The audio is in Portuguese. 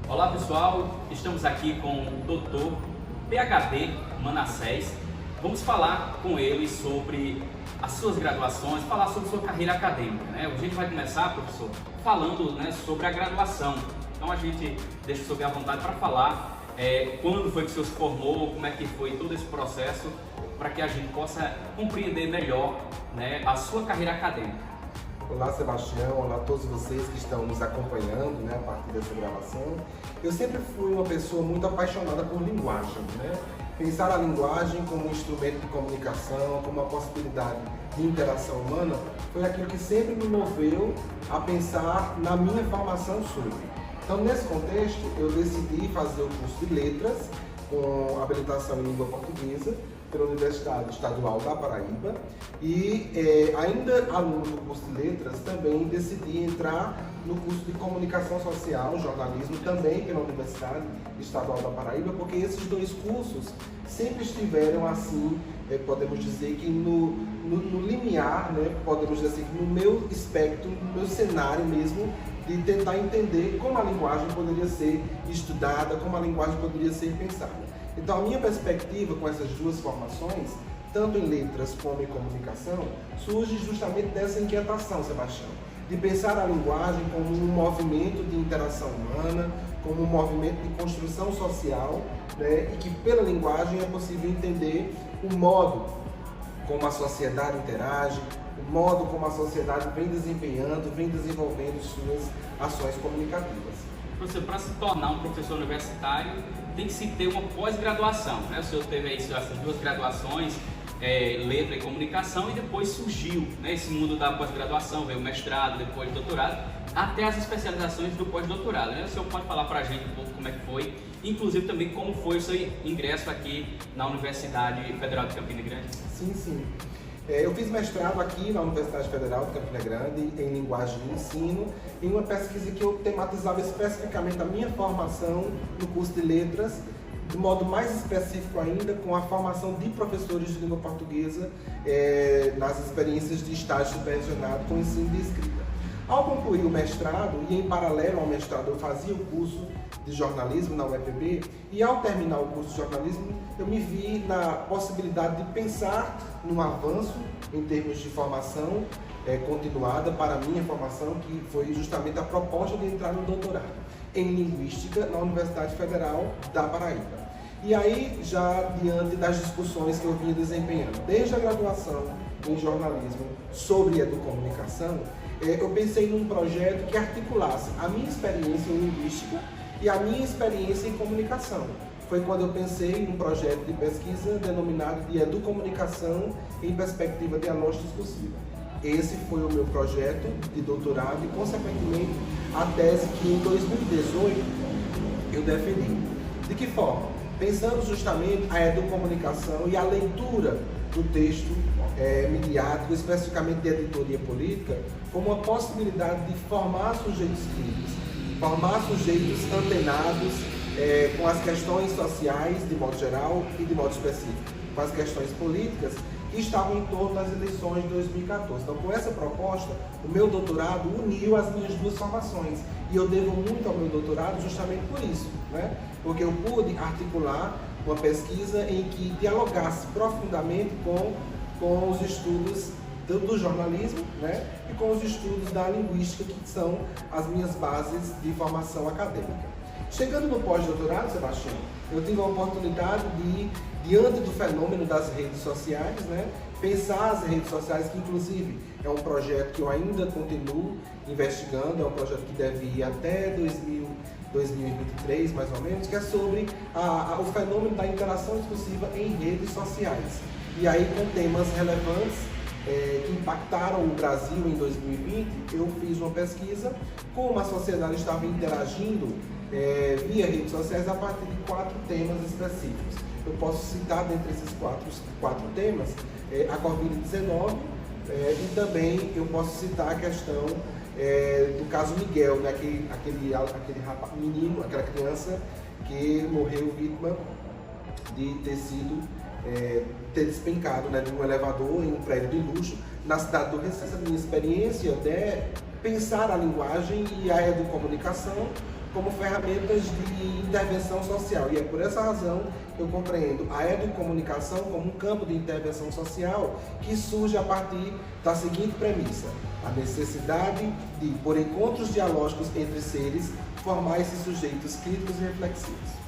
Olá pessoal, estamos aqui com o Dr. PhD Manassés. Vamos falar com ele sobre as suas graduações, falar sobre sua carreira acadêmica, né? A gente vai começar, professor, falando, sobre a graduação. Então a gente deixa o senhor à vontade para falar quando foi que o senhor se formou, como é que foi todo esse processo, para que a gente possa compreender melhor, a sua carreira acadêmica. Olá, Sebastião, olá a todos vocês que estão nos acompanhando, a partir dessa gravação. Eu sempre fui uma pessoa muito apaixonada por linguagem, Pensar a linguagem como um instrumento de comunicação, como uma possibilidade de interação humana, foi aquilo que sempre me moveu a pensar na minha formação sobre. Então, nesse contexto, eu decidi fazer o curso de Letras, com habilitação em língua portuguesa, pela Universidade Estadual da Paraíba, e ainda aluno do curso de Letras, também decidi entrar no curso de Comunicação Social, Jornalismo, também pela Universidade Estadual da Paraíba, porque esses dois cursos sempre estiveram assim, podemos dizer que no limiar, podemos dizer assim, no meu espectro, no meu cenário mesmo, de tentar entender como a linguagem poderia ser estudada, como a linguagem poderia ser pensada. Então, a minha perspectiva com essas duas formações, tanto em letras como em comunicação, surge justamente dessa inquietação, Sebastião, de pensar a linguagem como um movimento de interação humana, como um movimento de construção social, e que pela linguagem é possível entender o modo como a sociedade interage, o modo como a sociedade vem desempenhando, vem desenvolvendo suas ações comunicativas. Professor, para se tornar um professor universitário, tem que se ter uma pós-graduação, O senhor teve aí essas duas graduações, letra e comunicação, e depois surgiu, esse mundo da pós-graduação, veio o mestrado, depois o doutorado, até as especializações do pós-doutorado, O senhor pode falar para a gente um pouco como é que foi, inclusive também como foi o seu ingresso aqui na Universidade Federal de Campina Grande? Sim. Eu fiz mestrado aqui na Universidade Federal de Campina Grande em linguagem de ensino, em uma pesquisa que eu tematizava especificamente a minha formação no curso de letras, de modo mais específico ainda, com a formação de professores de língua portuguesa nas experiências de estágio supervisionado com ensino de escrita. Ao concluir o mestrado, e em paralelo ao mestrado eu fazia o curso de jornalismo na UEPB, e ao terminar o curso de jornalismo, eu me vi na possibilidade de pensar num avanço em termos de formação continuada para a minha formação, que foi justamente a proposta de entrar no doutorado em Linguística na Universidade Federal da Paraíba. E aí, já diante das discussões que eu vinha desempenhando, desde a graduação em jornalismo sobre educomunicação, eu pensei num projeto que articulasse a minha experiência em linguística e a minha experiência em comunicação. Foi quando eu pensei num projeto de pesquisa denominado de Educomunicação em Perspectiva Diagnóstica Discursiva. Esse foi o meu projeto de doutorado e, consequentemente, a tese que em 2018 eu defendi. De que forma? Pensando justamente a educomunicação e a leitura do texto midiático, especificamente de editoria política, como uma possibilidade de formar sujeitos críticos, formar sujeitos antenados com as questões sociais, de modo geral, e de modo específico, com as questões políticas que estavam em torno das eleições de 2014. Então, com essa proposta, o meu doutorado uniu as minhas duas formações. E eu devo muito ao meu doutorado justamente por isso, Porque eu pude articular uma pesquisa em que dialogasse profundamente com os estudos do jornalismo, e com os estudos da linguística, que são as minhas bases de formação acadêmica. Chegando no pós-doutorado, Sebastião, eu tive a oportunidade de, diante do fenômeno das redes sociais, pensar as redes sociais, que inclusive é um projeto que eu ainda continuo investigando, é um projeto que deve ir até 2023, mais ou menos, que é sobre o fenômeno da interação discursiva em redes sociais. E aí, com temas relevantes que impactaram o Brasil em 2020, eu fiz uma pesquisa como a sociedade estava interagindo via redes sociais a partir de 4 temas específicos. Eu posso citar dentre esses quatro temas a Covid-19 e também eu posso citar a questão do caso Miguel, aquele menino, aquela criança que morreu vítima de ter despencado de um elevador em um prédio de luxo na cidade do Recife. Essa minha experiência de pensar a linguagem e a educomunicação como ferramentas de intervenção social. E é por essa razão que eu compreendo a educomunicação como um campo de intervenção social que surge a partir da seguinte premissa: a necessidade de, por encontros dialógicos entre seres, formar esses sujeitos críticos e reflexivos.